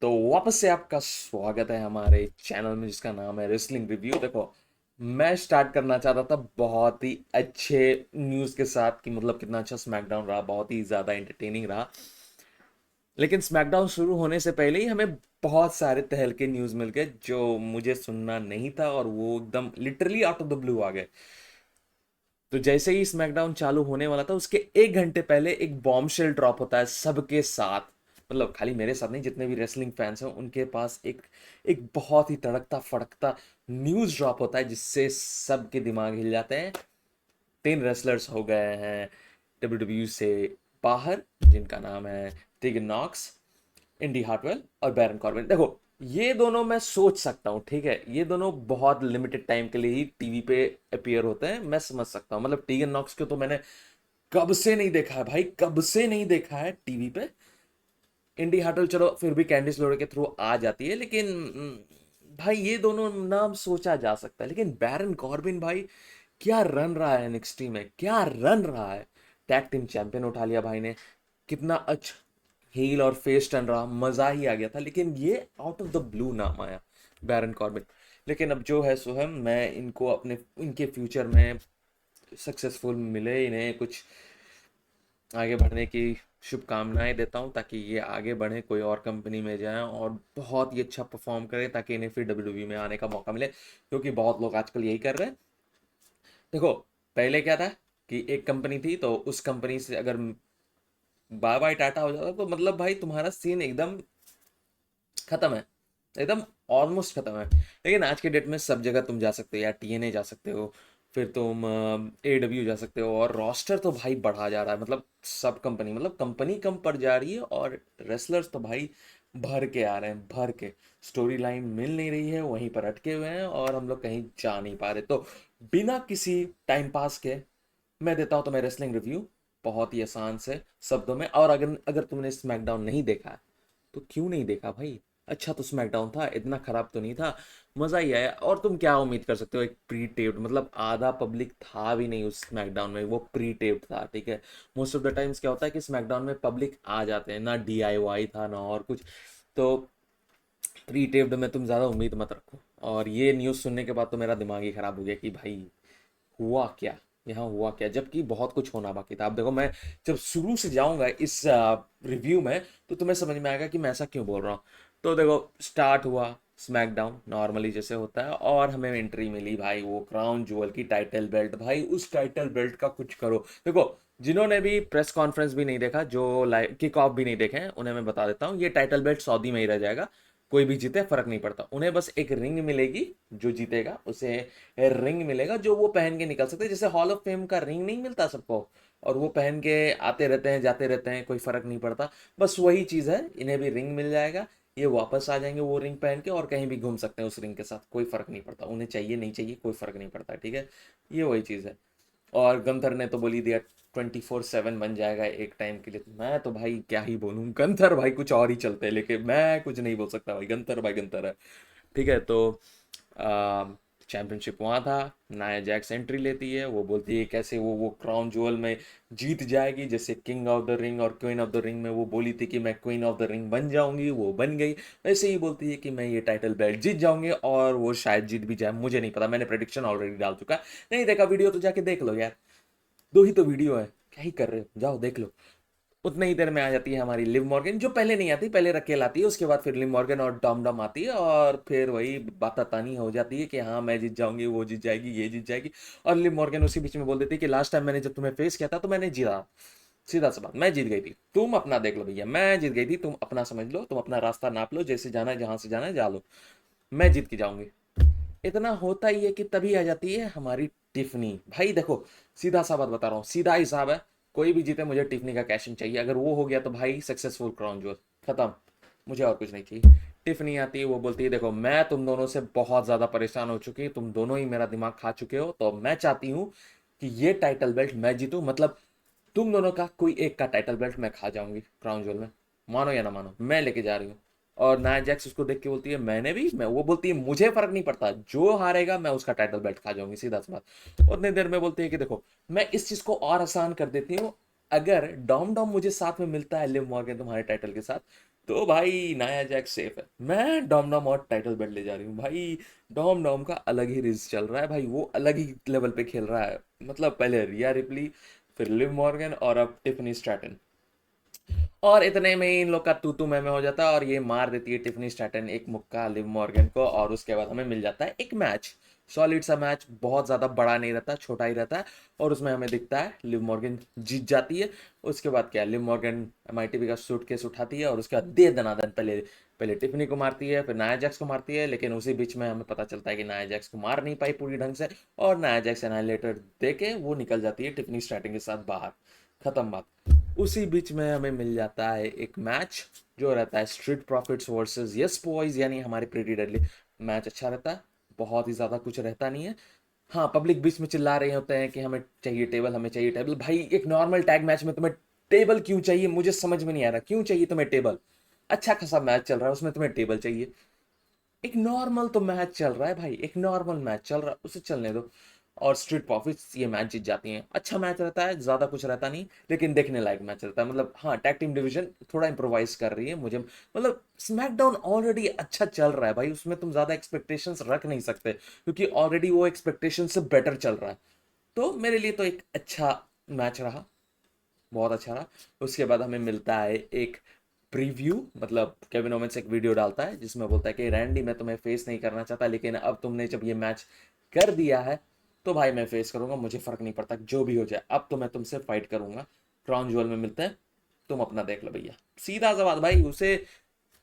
तो वापस से आपका स्वागत है हमारे चैनल में जिसका नाम है रेसलिंग रिव्यू। देखो, मैं स्टार्ट करना चाहता था बहुत ही अच्छे न्यूज़ के साथ कि मतलब कितना अच्छा स्मैकडाउन रहा, बहुत ही ज़्यादा एंटरटेनिंग रहा। लेकिन स्मैकडाउन शुरू होने से पहले ही हमें बहुत सारे तहलके न्यूज़ मिल गए जो मुझे सुनना नहीं था और वो एकदम literally out of the blue आ गए। तो जैसे ही स्मैकडाउन चालू होने वाला था उसके 1 घंटे पहले एक बॉम्बशेल ड्रॉप होता है सबके साथ। मतलब खाली मेरे साथ नहीं, जितने भी रेसलिंग फैंस हैं उनके पास एक एक बहुत ही तड़कता फड़कता न्यूज़ ड्रॉप होता है जिससे सबके दिमाग हिल जाते हैं। 3 रेसलर्स हो गए हैं डब्ल्यू से बाहर, जिनका नाम है टीगन नॉक्स, इंडी हार्टवेल और बैरन कॉर्बिन। देखो, ये दोनों मैं सोच सकता हूँ, ठीक है, ये दोनों बहुत लिमिटेड टाइम के लिए ही टीवी पे अपीयर होते हैं, मैं समझ सकता हूँ। मतलब टीगन नॉक्स को तो मैंने कब से नहीं देखा है भाई, कब से नहीं देखा है टीवी पे। इंडी हार्टवेल चलो फिर भी कैंडिस लोरे के थ्रू आ जाती है, लेकिन भाई ये दोनों नाम सोचा जा सकता है। लेकिन बैरन कॉर्बिन भाई, क्या रन रहा है एनएक्सटी में, क्या रन रहा है। टैग टीम चैंपियन उठा लिया भाई ने, कितना अच्छा हील और फेस टर्न रहा, मजा ही आ गया था। लेकिन ये आउट ऑफ द ब्लू नाम आया, बैरन कॉर्बिन। लेकिन अब जो है सो है, मैं इनको अपने इनके फ्यूचर में सक्सेसफुल मिले, इन्हें कुछ आगे बढ़ने की शुभकामनाएं देता हूं ताकि ये आगे बढ़े, कोई और कंपनी में जाएं और बहुत ही अच्छा परफॉर्म करें ताकि इन्हें फिर डब्ल्यूडब्ल्यूई में आने का मौका मिले, क्योंकि बहुत लोग आजकल यही कर रहे हैं। देखो, पहले क्या था कि एक कंपनी थी तो उस कंपनी से अगर बाय बाय टाटा हो जाता तो मतलब भाई तुम्हारा सीन एकदम खत्म है, एकदम ऑलमोस्ट खत्म है। लेकिन आज के डेट में सब जगह तुम जा सकते हो, या टीएनए जा सकते हो, फिर तुम एडब्ल्यू जा सकते हो, और रोस्टर तो भाई बढ़ा जा रहा है। मतलब सब कंपनी, मतलब कंपनी कम पड़ जा रही है और रेसलर्स तो भाई भर के आ रहे हैं, भर के। स्टोरी लाइन मिल नहीं रही है, वहीं पर अटके हुए हैं और हम लोग कहीं जा नहीं पा रहे। तो बिना किसी टाइम पास के मैं देता हूँ तुम्हें रेसलिंग रिव्यू, बहुत ही आसान से शब्दों में। और अगर अगर तुमने स्मैकडाउन नहीं देखा है तो क्यों नहीं देखा भाई, अच्छा तो स्मैकडाउन था, इतना खराब तो नहीं था, मजा ही आया। और तुम क्या उम्मीद कर सकते हो, एक प्री टेप्ड, मतलब आधा पब्लिक था भी नहीं उस स्मैकडाउन में, वो प्री टेप्ड था, ठीक है। मोस्ट ऑफ द टाइम्स क्या होता है कि स्मैकडाउन में पब्लिक आ जाते हैं, ना डीआईवाई था ना और कुछ। तो प्री टेप्ड में तुम ज़्यादा उम्मीद मत रखो। और ये न्यूज़ सुनने के बाद तो मेरा दिमाग ही ख़राब हो गया कि भाई हुआ क्या, यहाँ हुआ क्या, जबकि बहुत कुछ होना बाकी था। अब देखो, मैं जब शुरू से जाऊंगा इस रिव्यू में तो तुम्हें समझ में आएगा कि मैं ऐसा क्यों बोल रहा हूँ। तो देखो, स्टार्ट हुआ स्मैकडाउन नॉर्मली जैसे होता है और हमें एंट्री मिली भाई वो क्राउन ज्वेल की टाइटल बेल्ट। भाई उस टाइटल बेल्ट का कुछ करो। देखो, जिन्होंने भी प्रेस कॉन्फ्रेंस भी नहीं देखा, जो लाइव किक ऑफ भी नहीं देखे हैं, उन्हें मैं बता देता हूँ, ये टाइटल बेल्ट सऊदी में ही रह जाएगा। कोई भी जीते फर्क नहीं पड़ता, उन्हें बस एक रिंग मिलेगी, जो जीतेगा उसे रिंग मिलेगा जो वो पहन के निकल सकते हैं, जैसे हॉल ऑफ फेम का रिंग नहीं मिलता सबको, और वो पहन के आते रहते हैं जाते रहते हैं, कोई फर्क नहीं पड़ता। बस वही चीज़ है, इन्हें भी रिंग मिल जाएगा, ये वापस आ जाएंगे वो रिंग पहन के और कहीं भी घूम सकते हैं उस रिंग के साथ, कोई फर्क नहीं पड़ता, उन्हें चाहिए नहीं चाहिए कोई फर्क नहीं पड़ता, ठीक है। ये वही चीज़ है। और गंथर ने तो बोली दिया 24/7 बन जाएगा एक टाइम के लिए। तो मैं तो भाई क्या ही बोलूँ, गंथर भाई कुछ और ही चलते हैं, लेकिन मैं कुछ नहीं बोल सकता भाई, गंथर भाई गंथर है, ठीक है। तो चैंपियनशिप वहाँ था, नाया जैक्स एंट्री लेती है, वो बोलती है कैसे वो क्राउन ज्वेल में जीत जाएगी, जैसे किंग ऑफ द रिंग और क्वीन ऑफ द रिंग में वो बोली थी कि मैं क्वीन ऑफ द रिंग बन जाऊंगी, वो बन गई। वैसे ही बोलती है कि मैं ये टाइटल बेल्ट जीत जाऊंगी, और वो शायद जीत भी जाए, मुझे नहीं पता, मैंने प्रेडिक्शन ऑलरेडी डाल चुका है। नहीं देखा वीडियो तो जाके देख लो यार, 2 ही तो वीडियो है, क्या ही कर रहे हो, जाओ देख लो। उतने ही देर में आ जाती है हमारी लिव मॉर्गन, जो पहले नहीं आती, पहले रकेल आती है, उसके बाद फिर लिव मॉर्गन और डॉम डॉम आती है, और फिर वही बातातानी हो जाती है कि हाँ मैं जीत जाऊंगी, वो जीत जाएगी, ये जीत जाएगी। और लिव मॉर्गन उसी बीच में बोल देती है कि लास्ट टाइम मैंने जब तुम्हें फेस किया था तो मैंने जीता, सीधा सा बात, मैं जीत गई थी, तुम अपना देख लो भैया, मैं जीत गई थी, तुम अपना समझ लो, तुम अपना रास्ता नाप लो, जैसे जाना है जहां से जाना है जा लो, मैं जीत के जाऊंगी। इतना होता ही है कि तभी आ जाती है हमारी टिफनी। भाई देखो, सीधा सा बात बता रहा हूँ, सीधा हिसाब है, कोई भी जीते मुझे टिफनी का कैशिंग चाहिए, अगर वो हो गया तो भाई सक्सेसफुल क्राउन ज्वेल खत्म, मुझे और कुछ नहीं चाहिए। टिफनी आती है, वो बोलती है देखो मैं तुम दोनों से बहुत ज़्यादा परेशान हो चुकी, तुम दोनों ही मेरा दिमाग खा चुके हो, तो मैं चाहती हूँ कि ये टाइटल बेल्ट मैं जीतूँ, मतलब तुम दोनों का कोई एक का टाइटल बेल्ट मैं खा जाऊंगी क्राउन ज्वेल में, मानो या ना मानो मैं लेके जा रही हूँ। और नाया जैक्स उसको देख के बोलती है मैंने भी, मैं, वो बोलती है मुझे फर्क नहीं पड़ता, जो हारेगा मैं उसका टाइटल बेल्ट खा जाऊंगी, सीधा सी बात। उतनी देर में बोलती है कि देखो मैं इस चीज को और आसान कर देती हूँ, अगर डॉम डॉम मुझे साथ में मिलता है लिव मॉर्गन तुम्हारे टाइटल के साथ, तो भाई नाया जैक सेफ है, मैं डॉम और टाइटल बेल्ट ले जा रही हूँ भाई। डॉम का अलग ही रिज चल रहा है भाई, वो अलग ही लेवल पे खेल रहा है। मतलब पहले रिया रिप्ली, फिर लिव मॉर्गन और अब टिफनी स्ट्रैटन। और इतने में ही इन लोग का तू तू मैं हो जाता है और ये मार देती है टिफनी स्टैटन एक मुक्का लिव मॉर्गन को, और उसके बाद हमें मिल जाता है एक मैच। सॉलिड सा मैच, बहुत ज़्यादा बड़ा नहीं रहता, छोटा ही रहता है। और उसमें हमें दिखता है लिव मॉर्गन जीत जाती है। उसके बाद क्या, लिव मॉर्गन एमआईटीवी का सूटकेस उठाती है और उसके बाद दे दनादन पहले पहले टिफनी को मारती है, फिर नाया जैक्स को मारती है। लेकिन उसी बीच में हमें पता चलता है कि नाया जैक्स को मार नहीं पाई पूरी ढंग से, और नाया जैक्स एनाइलेटर दे के वो निकल जाती है टिफनी स्ट्रैटन के साथ बाहर। खत्म बात। उसी बीच में हमें मिल जाता है एक मैच जो रहता है street profits versus yes boys, यानी हमारे प्रीटी डेडली। मैच अच्छा रहता है, बहुत ही ज़्यादा कुछ रहता नहीं है। हाँ, पब्लिक बीच में चिल्ला रहे होते हैं कि हमें चाहिए टेबल, हमें चाहिए टेबल। भाई एक नॉर्मल टैग मैच में तुम्हें टेबल क्यों चाहिए, मुझे समझ में नहीं आ रहा क्यों चाहिए तुम्हें टेबल। अच्छा खासा मैच चल रहा है, उसमें तुम्हें टेबल चाहिए। एक नॉर्मल तो मैच चल रहा है भाई, एक नॉर्मल मैच चल रहा है, उसे चलने दो। और स्ट्रीट प्रॉफिट्स ये मैच जीत जाती हैं। अच्छा मैच रहता है, ज़्यादा कुछ रहता नहीं, लेकिन देखने लायक मैच रहता है। मतलब हाँ, टैग टीम डिवीजन थोड़ा इम्प्रोवाइज कर रही है मुझे, मतलब स्मैकडाउन ऑलरेडी अच्छा चल रहा है भाई, उसमें तुम ज़्यादा एक्सपेक्टेशंस रख नहीं सकते क्योंकि ऑलरेडी वो एक्सपेक्टेशन से बेटर चल रहा है। तो मेरे लिए तो एक अच्छा मैच रहा, बहुत अच्छा रहा। उसके बाद हमें मिलता है एक प्रीव्यू, मतलब केविन ओवेंस एक वीडियो डालता है जिसमें बोलता है कि रैंडी मैं तुम्हें फेस नहीं करना चाहता, लेकिन अब तुमने जब ये मैच कर दिया है तो भाई मैं फेस करूंगा, मुझे फर्क नहीं पड़ता जो भी हो जाए, अब तो मैं तुमसे फाइट करूंगा। क्रॉन ज्वेल में मिलते हैं, तुम अपना देख लो भैया। सीधा सा बात भाई, उसे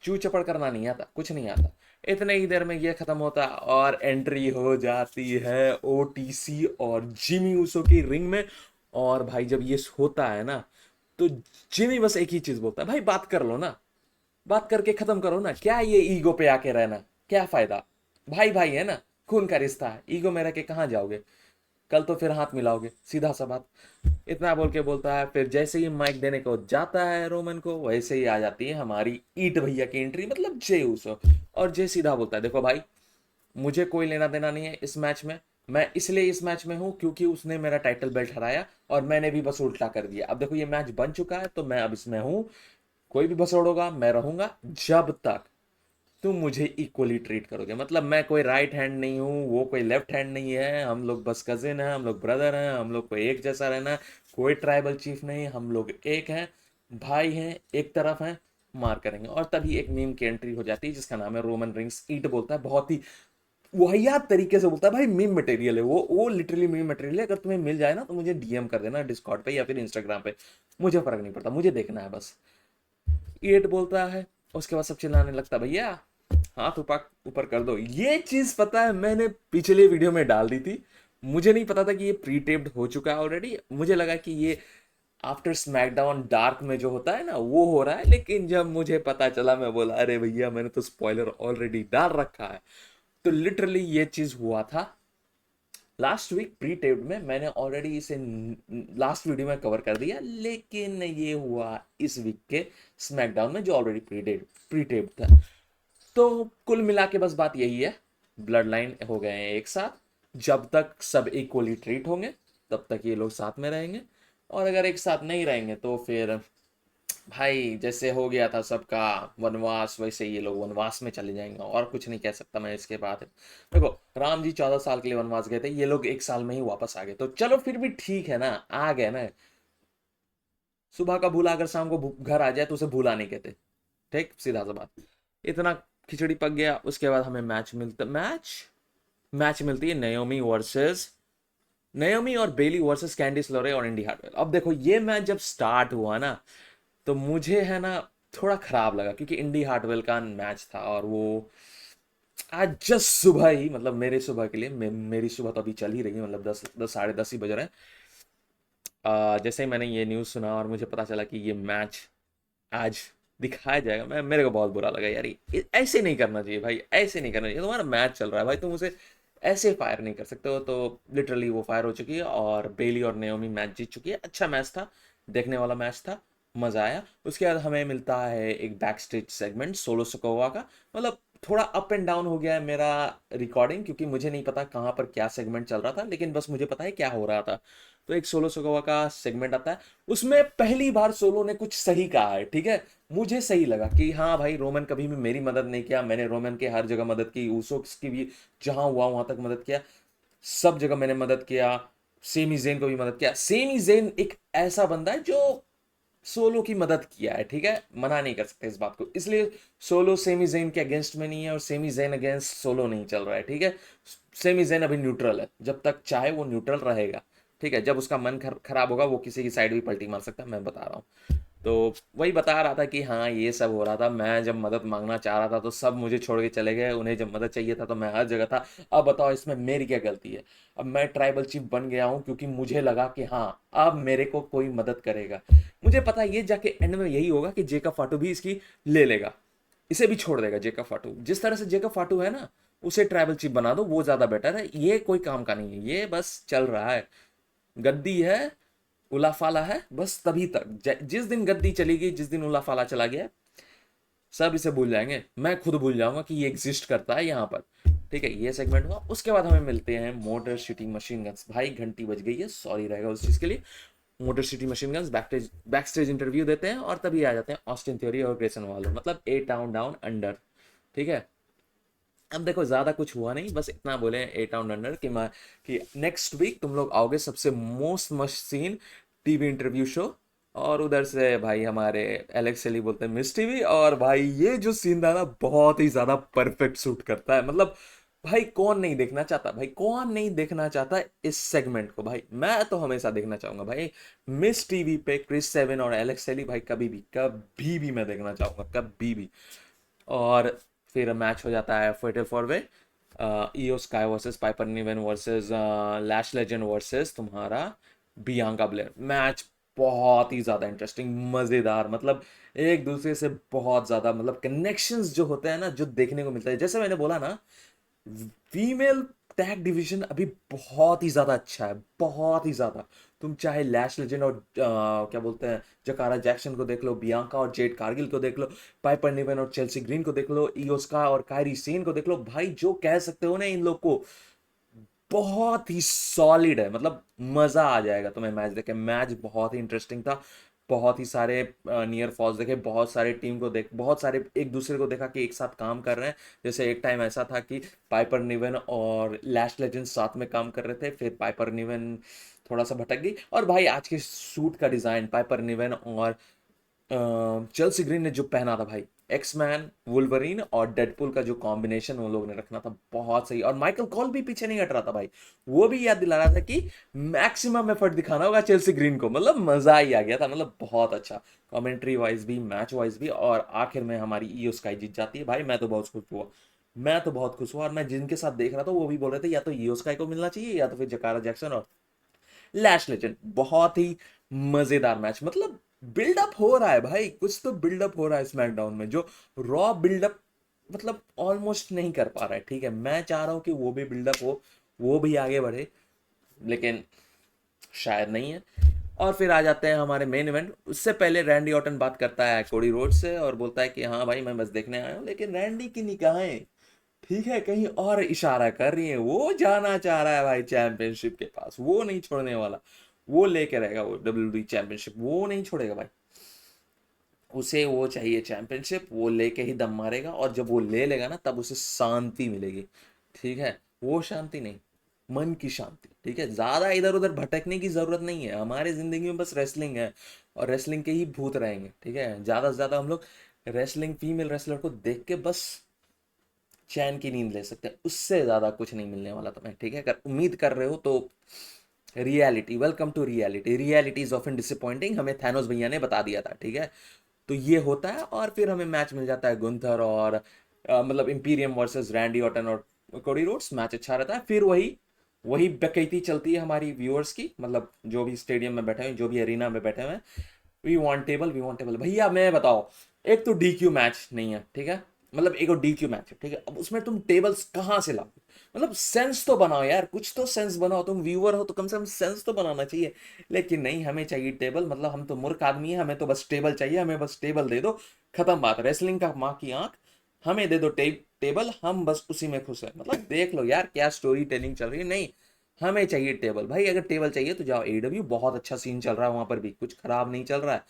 चू चपड़ करना नहीं आता, कुछ नहीं आता। इतने ही देर में ये खत्म होता है और एंट्री हो जाती है ओटीसी और जिमी ऊसो की रिंग में। और भाई जब ये होता है ना, तो जिमी बस एक ही चीज बोलता है, भाई बात कर लो ना, बात करके खत्म करो ना, क्या ये ईगो पे आके रहना, क्या फायदा। भाई भाई है ना, खून का रिश्ता है, ईगो में रह के कहाँ जाओगे, कल तो फिर हाथ मिलाओगे, सीधा सा बात। इतना बोल के बोलता है, फिर जैसे ही माइक देने को जाता है रोमन को, वैसे ही आ जाती है हमारी ईट भैया की एंट्री, मतलब जे उसो। और जे सीधा बोलता है, देखो भाई मुझे कोई लेना देना नहीं है इस मैच में, मैं इसलिए इस मैच में हूं क्योंकि उसने मेरा टाइटल बेल्ट हराया और मैंने भी बस उल्टा कर दिया। अब देखो ये मैच बन चुका है तो मैं अब इसमें हूं, कोई भी भसड़ोगा मैं रहूंगा जब तक तुम मुझे इक्वली ट्रीट करोगे। मतलब मैं कोई राइट हैंड नहीं हूँ, वो कोई लेफ्ट हैंड नहीं है, हम लोग बस कजिन हैं, हम लोग ब्रदर हैं, हम लोग को एक जैसा रहना है। कोई ट्राइबल चीफ नहीं, हम लोग एक हैं, भाई हैं, एक तरफ हैं, मार करेंगे। और तभी एक मीम की एंट्री हो जाती है जिसका नाम है रोमन रिंग्स ईट। बोलता है बहुत ही वाहियात तरीके से, बोलता है भाई मीम मटेरियल है वो लिटरली मीम मटेरियल है, अगर तुम्हें मिल जाए ना तो मुझे डीएम कर देना डिस्कॉर्ड पे या फिर इंस्टाग्राम पे, मुझे फर्क नहीं पड़ता, मुझे देखना है बस। ईट बोलता है, उसके बाद सब चिल्लाने लगता है, भैया हाथ ऊपर ऊपर कर दो। ये चीज पता है मैंने पिछले वीडियो में डाल दी थी, मुझे नहीं पता था कि ये प्री टेप्ड हो चुका है ऑलरेडी, मुझे लगा कि ये आफ्टर स्मैकडाउन डार्क में जो होता है ना वो हो रहा है। लेकिन जब मुझे पता चला, मैं बोला अरे भैया मैंने तो स्पॉइलर ऑलरेडी डाल रखा है। तो लिटरली ये चीज हुआ था लास्ट वीक प्री टेप्ड में, मैंने ऑलरेडी इसे लास्ट वीडियो में कवर कर दिया, लेकिन ये हुआ इस वीक के स्मैकडाउन में जो ऑलरेडी प्री टेप्ड था। तो कुल मिला के बस बात यही है, ब्लड लाइन हो गए हैं एक साथ, जब तक सब इक्वली ट्रीट होंगे तब तक ये लोग साथ में रहेंगे। और अगर एक साथ नहीं रहेंगे तो फिर भाई जैसे हो गया था सबका वनवास, वैसे ये लोग वनवास में चले जाएंगे, और कुछ नहीं कह सकता मैं इसके बाद। देखो राम जी 14 साल के लिए वनवास गए थे, ये लोग एक साल में ही वापस आ गए, तो चलो फिर भी ठीक है ना, आ गए ना। सुबह का भूला अगर शाम को घर आ जाए तो उसे भूला नहीं कहते, ठीक सीधा सा बात। इतना खिचड़ी पक गया, उसके बाद हमें मैच मिलती है नयोमी वर्सेस नयोमी और बेली वर्सेस कैंडिस लोरे और इंडी हार्टवेल। अब देखो ये मैच जब स्टार्ट हुआ ना, तो मुझे है ना थोड़ा खराब लगा क्योंकि इंडी हार्टवेल का मैच था और वो आज जस्ट सुबह ही, मतलब मेरे सुबह के लिए, मेरी सुबह तो अभी चल ही रही है, मतलब 10 साढ़े 10 ही बज रहे हैं। जैसे ही मैंने ये न्यूज़ सुना और मुझे पता चला कि ये मैच आज दिखाया जाएगा, मेरे को बहुत बुरा लगा यार, ऐसे नहीं करना चाहिए भाई, ऐसे नहीं करना चाहिए, तुम्हारा मैच चल रहा है भाई, तुम उसे ऐसे फायर नहीं कर सकते हो। तो लिटरली वो फायर हो चुकी है और बेली और नेओमी मैच जीत चुकी है। अच्छा मैच था, देखने वाला मैच था, मजा आया। उसके बाद हमें मिलता है एक बैक स्टेज सेगमेंट सोलो सकोवा का, मतलब थोड़ा अप एंड डाउन हो गया है मेरा रिकॉर्डिंग, क्योंकि मुझे नहीं पता कहाँ पर क्या सेगमेंट चल रहा था, लेकिन बस मुझे पता है क्या हो रहा था। तो एक सोलो सोगोवा का सेगमेंट आता है, उसमें पहली बार सोलो ने कुछ सही कहा है, ठीक है। मुझे सही लगा कि हाँ भाई, रोमन कभी भी मेरी मदद नहीं किया, मैंने रोमन की हर जगह मदद की, ऊसोक्स की भी जहां हुआ वहां तक मदद किया, सब जगह मैंने मदद किया। सेमी जेन को भी मदद किया। सेमी जेन एक ऐसा बंदा है जो सोलो की मदद किया है, ठीक है, मना नहीं कर सकते इस बात को, इसलिए सोलो सेमी जेन के अगेंस्ट में नहीं है और सेमी जेन अगेंस्ट सोलो नहीं चल रहा है, ठीक है। सेमी जेन अभी न्यूट्रल है, जब तक चाहे वो न्यूट्रल रहेगा, ठीक है। जब उसका मन खराब होगा वो किसी की साइड भी पलटी मार सकता है, मैं बता रहा हूँ। तो वही बता रहा था कि हाँ ये सब हो रहा था, मैं जब मदद मांगना चाह रहा था तो सब मुझे छोड़ के चले गए, उन्हें जब मदद चाहिए था तो मैं हर जगह था। अब बताओ इसमें मेरी क्या गलती है? अब मैं ट्राइबल चीफ बन गया हूँ क्योंकि मुझे लगा कि हाँ अब मेरे को कोई मदद करेगा। मुझे पता है ये जाके एंड में यही होगा कि जेका फाटू भी इसकी ले लेगा, इसे भी छोड़ देगा। जेका फाटू जिस तरह से जेका फाटू है ना, उसे ट्राइबल चीफ बना दो, वो ज्यादा बेटर है। ये कोई काम का नहीं है, ये बस चल रहा है, गद्दी है, उलाफाला है, बस तभी तक। जिस दिन गद्दी चली गई, जिस दिन उलाफाला चला गया, सब इसे भूल जाएंगे, मैं खुद भूल जाऊंगा कि ये एग्जिस्ट करता है यहाँ पर, ठीक है। ये सेगमेंट हुआ, उसके बाद हमें मिलते हैं मोटर सिटी मशीन गन्स। भाई घंटी बज गई है, सॉरी रहेगा उस चीज के लिए। Motor city machine guns back stage interview देते हैं और तभी आ जाते हैं ऑस्टिन थ्योरी और ग्रेसन वालो, मतलब ए टाउन डाउन अंडर, ठीक है। अब देखो ज्यादा कुछ हुआ नहीं, बस इतना बोले ए टाउन अंडर कि नेक्स्ट वीक तुम लोग आओगे सबसे most machine TV interview show, और उधर से भाई हमारे एलेक्स सेली बोलते हैं मिस टीवी। और भाई ये जो सीन था ना, बहुत ही ज्यादा परफेक्ट सूट करता है, मतलब भाई कौन नहीं देखना चाहता, भाई कौन नहीं देखना चाहता इस सेगमेंट को? भाई मैं तो हमेशा देखना चाहूंगा भाई, मिस टीवी पे क्रिस सेवन और एलेक्स सेली, भाई कभी भी मैं देखना चाहूंगा, कभी भी। और फिर मैच हो जाता है fatal four way, Iyo Sky versus Piper Niven versus Lash Legend versus तुम्हारा बियांका ब्लेयर। मैच बहुत ही ज़्यादा इंटरेस्टिंग, मज़ेदार, मतलब एक दूसरे से बहुत ज़्यादा, मतलब कनेक्शंस जो होते हैं ना, जो देखने को मिलता है। जैसे मैंने बोला ना, फीमेल टैग डिवीजन अभी बहुत ही ज्यादा अच्छा है, बहुत ही ज्यादा। तुम चाहे लैश लेजेंड और क्या बोलते हैं, जकारा जैक्सन को देख लो, बियांका और जेड कारगिल को देख लो, पाइपर निवेन और चेल्सी ग्रीन को देख लो, इयोस्का और कायरी सेन को देख लो, भाई जो कह सकते हो ना इन लोग को, बहुत ही सॉलिड है, मतलब मजा आ जाएगा तुम्हें मैच देखे। मैच बहुत ही इंटरेस्टिंग था, बहुत ही सारे नियर फॉल्स देखे, बहुत सारे टीम को देख, बहुत सारे एक दूसरे को देखा कि एक साथ काम कर रहे हैं। जैसे एक टाइम ऐसा था कि पाइपर निवेन और लैश लेजेंड साथ में काम कर रहे थे, फिर पाइपर निवेन थोड़ा सा भटक गई। और भाई आज के सूट का डिजाइन पाइपर निवेन और चेल्सी ग्रीन ने जो पहना था भाई, एक्समैन, वुल्वरीन और डेडपुल का जो कॉम्बिनेशन उन लोगों ने रखना था, बहुत सही। और माइकल कॉल भी पीछे नहीं हट रहा था भाई, वो भी याद दिला रहा था कि मैक्सिमम एफर्ट दिखाना होगा चेल्सी ग्रीन को, मतलब मजा ही आ गया था, मतलब बहुत अच्छा कमेंट्री वाइज भी, मैच वाइज भी। और आखिर में हमारी ईओ स्काई जीत जाती है भाई, मैं तो बहुत खुश हुआ, मैं तो बहुत खुश हुआ। और मैं जिनके साथ देख रहा था वो भी बोल रहे थे या तो ईओ स्काई को मिलना चाहिए या तो फिर जकारा जैक्सन और लैश लेजेंड। बहुत ही मजेदार मैच, मतलब बिल्डअप हो रहा है भाई, कुछ तो बिल्डअप हो रहा है स्मैकडाउन में, जो रॉ बिल्डअप मतलब ऑलमोस्ट नहीं कर पा रहा है, ठीक है। मैं चाह रहा हूं कि वो भी बिल्डअप हो, वो भी आगे बढ़े, लेकिन शायद नहीं है। और फिर आ जाते हैं हमारे मेन इवेंट। उससे पहले रैंडी ऑर्टन बात करता है कोडी रोड से और बोलता है कि हाँ भाई मैं बस देखने आया हूँ, लेकिन रैंडी की निगाहें, ठीक है, कहीं और इशारा कर रही है, वो जाना चाह रहा है भाई चैंपियनशिप के पास, वो नहीं छोड़ने वाला, वो लेके रहेगा वो डब्ल्यूडब्ल्यूई चैंपियनशिप, वो नहीं छोड़ेगा भाई, उसे वो चाहिए चैंपियनशिप, वो लेके ही दम मारेगा। और जब वो ले लेगा ना, तब उसे शांति मिलेगी, ठीक है। वो शांति नहीं, मन की शांति, ठीक है। ज्यादा इधर उधर भटकने की जरूरत नहीं है, हमारे जिंदगी में बस रेसलिंग है और रेसलिंग के ही भूत रहेंगे, ठीक है। ज्यादा से ज्यादा हम लोग रेसलिंग फीमेल रेसलर को देख के बस चैन की नींद ले सकते हैं, उससे ज्यादा कुछ नहीं मिलने वाला तुम्हें, ठीक है। अगर उम्मीद कर रहे हो तो reality, welcome to reality, reality is often disappointing, हमें थैनोस भैया ने बता दिया था, ठीक है। तो ये होता है और फिर हमें मैच मिल जाता है गुंथर और मतलब इंपीरियम वर्सेस रैंडी ऑर्टन और कोडी रोड्स। मैच अच्छा रहता है, फिर वही वही बेकैती चलती है हमारी व्यूअर्स की, मतलब जो भी स्टेडियम में बैठे हुए, जो भी अरीना में बैठे हुए हैं, वी वांट टेबल भैया। मैं बताओ, एक तो डी क्यू मैच नहीं है, ठीक है, मतलब एक और डी क्यू मैच है, ठीक है। अब उसमें तुम टेबल्स कहाँ से लाओ? मतलब सेंस तो बनाओ यार, कुछ तो सेंस बनाओ, तुम व्यूअर हो तो कम से कम सेंस तो बनाना चाहिए। लेकिन नहीं, हमें चाहिए टेबल, मतलब हम तो मूर्ख आदमी है, हमें तो बस टेबल चाहिए, हमें बस टेबल दे दो, खत्म बात। रेसलिंग का माँ की आंख, हमें दे दो टेबल, हम बस उसी में खुश है। मतलब देख लो यार क्या स्टोरी टेलिंग चल रही है। नहीं, हमें चाहिए टेबल भाई। अगर टेबल चाहिए तो जाओ एडब्ल्यू, बहुत अच्छा सीन चल रहा है वहां पर भी, कुछ खराब नहीं चल रहा है।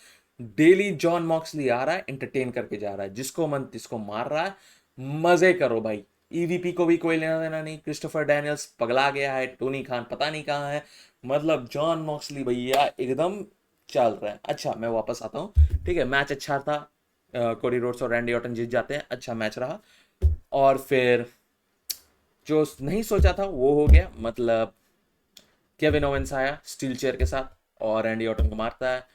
डेली जॉन मॉक्सली आ रहा है, एंटरटेन करके जा रहा है, जिसको मन तिसको मार रहा है। मजे करो भाई। ईवीपी को भी कोई लेना देना नहीं, क्रिस्टोफर डैनियल्स पगला गया है, टोनी खान पता नहीं कहाँ है, मतलब जॉन मॉक्सली भैया एकदम चल रहा है। अच्छा मैं वापस आता हूँ। ठीक है, मैच अच्छा था। कोडी रोड्स और रैंडी ऑर्टन जीत जाते हैं, अच्छा मैच रहा। और फिर जो नहीं सोचा था वो हो गया, मतलब केविन ओवेंस आया स्टील चेयर के साथ और रैंडी ऑर्टन को मारता है,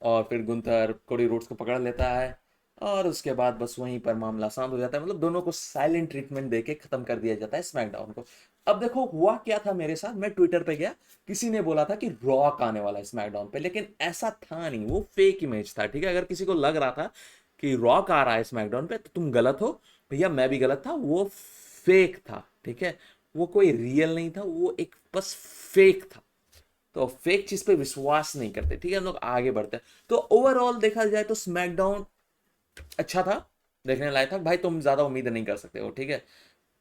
और फिर गुंथर कोडी रोड्स को पकड़ लेता है, और उसके बाद बस वहीं पर मामला शांत हो जाता है। मतलब दोनों को साइलेंट ट्रीटमेंट देके खत्म कर दिया जाता है स्मैकडाउन को। अब देखो हुआ क्या था मेरे साथ, मैं ट्विटर पे गया, किसी ने बोला था कि रॉक आने वाला है स्मैकडाउन पे, लेकिन ऐसा था नहीं, वो फेक इमेज था। ठीक है, अगर किसी को लग रहा था कि रॉक आ रहा है स्मैकडाउन पे तो तुम गलत हो भैया, मैं भी गलत था, वो फेक था। ठीक है, वो कोई रियल नहीं था, वो एक बस फेक था। तो फेक चीज पे विश्वास नहीं करते। ठीक है, हम लोग आगे बढ़ते हैं। तो ओवरऑल देखा जाए तो स्मैकडाउन अच्छा था, देखने लायक था भाई। तुम ज्यादा उम्मीद नहीं कर सकते हो, ठीक है,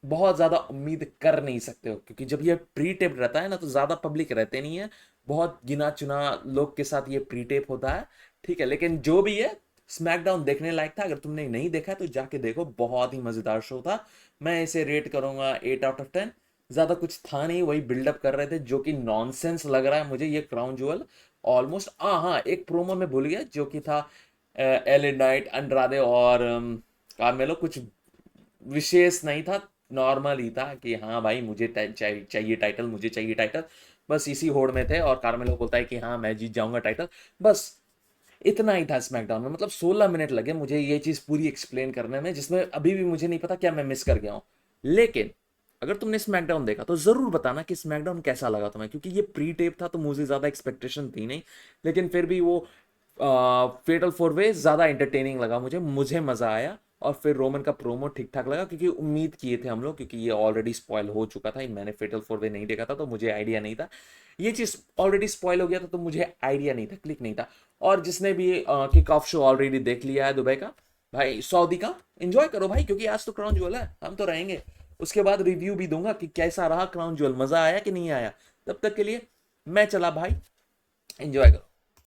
बहुत ज्यादा उम्मीद कर नहीं सकते हो, क्योंकि जब ये प्री टेप रहता है ना तो ज्यादा पब्लिक रहते नहीं है, बहुत गिना चुना लोग के साथ ये प्री टेप होता है। ठीक है, लेकिन जो भी है स्मैकडाउन देखने लायक था। अगर तुमने नहीं देखा है तो जाके देखो, बहुत ही मजेदार शो था। मैं इसे रेट करूंगा 8 आउट ऑफ 10। ज्यादा कुछ था नहीं, वही बिल्डअप कर रहे थे जो कि नॉनसेंस लग रहा है मुझे ये क्राउन ज्वेल ऑलमोस्ट। हाँ हाँ, एक प्रोमो में भूल गया जो कि था एल नाइट, अंड्रादे और कार्मेलो। कुछ विशेष नहीं था, नॉर्मल ही था कि हाँ भाई मुझे चाहिए टाइटल, मुझे चाहिए टाइटल, बस इसी होड़ में थे। और कार्मेलो बोलता है कि हाँ मैं जीत जाऊंगा टाइटल, बस इतना ही था स्मैकडाउन में। मतलब 16 मिनट लगे मुझे ये चीज पूरी एक्सप्लेन करने में, जिसमें अभी भी मुझे नहीं पता क्या मैं मिस कर गया हूं। लेकिन अगर तुमने स्मैकडाउन देखा तो जरूर बताना कि स्मैकडाउन कैसा लगा तुम्हें, क्योंकि ये प्री टेप था तो मुझे ज्यादा एक्सपेक्टेशन थी नहीं, लेकिन फिर भी वो फेटल फोर वे ज्यादा एंटरटेनिंग लगा मुझे मजा आया। और फिर रोमन का प्रोमो ठीक ठाक लगा, क्योंकि उम्मीद किए थे हम लोग, क्योंकि ये ऑलरेडी स्पॉइल हो चुका था। मैंने फेटल फोर वे नहीं देखा था तो मुझे आइडिया नहीं था। ये चीज ऑलरेडी स्पॉइल हो गया था तो मुझे आइडिया नहीं था, क्लिक नहीं था। और जिसने भी किक ऑफ शो ऑलरेडी देख लिया है दुबई का, भाई सऊदी का, एंजॉय करो भाई, क्योंकि आज तो क्राउन ज्वेल है, हम तो रहेंगे। उसके बाद रिव्यू भी दूंगा कि कैसा रहा क्राउन ज्वेल, मजा आया कि नहीं आया। तब तक के लिए मैं चला भाई, एंजॉय करो।